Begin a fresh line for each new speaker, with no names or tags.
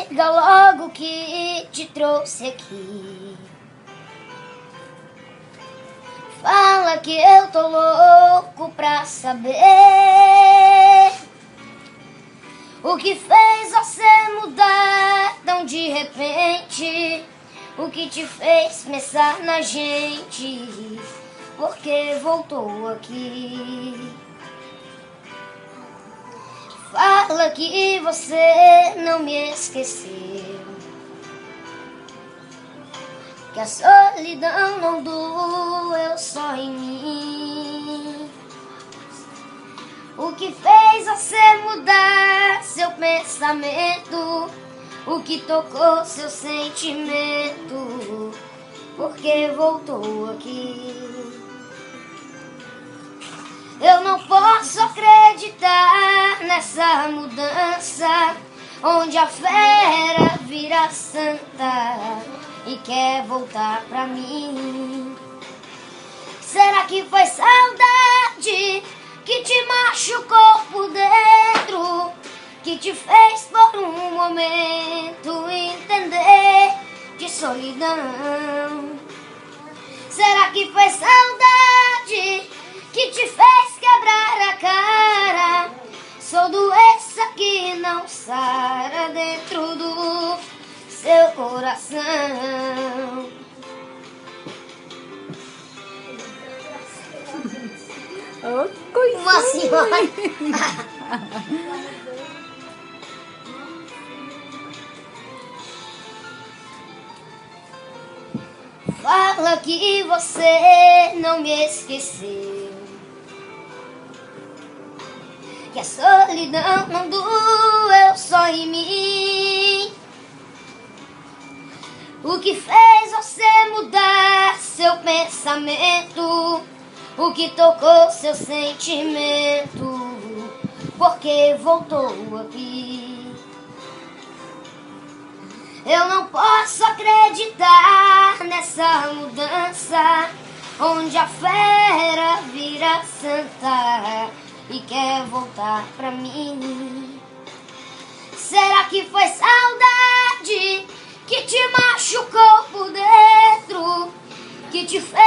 diga logo o que te trouxe aqui. Fala que eu tô louco pra saber o que fez você mudar tão de repente. O que te fez pensar na gente, porque voltou aqui. Fala que você não me esqueceu, que a solidão não doeu só em mim. O que fez você mudar seu pensamento, o que tocou seu sentimento, porque voltou aqui. Eu não posso acreditar nessa mudança, onde a fera vira santa e quer voltar pra mim. Será que foi saudade que te machucou por dentro, que te fez por um momento entender de solidão? Será que foi saudade que te fez quebrar a cara? Sou doença que não sara dentro do seu coração.
Oh, coisinha.
Uma senhora. Fala que você não me esqueceu, que a solidão não doeu só em mim. O que fez você mudar seu pensamento, o que tocou seu sentimento, porque voltou aqui. Eu não posso acreditar nessa mudança, onde a fera vira santa e quer voltar pra mim. Será que foi saudade que te machucou por dentro, que te fez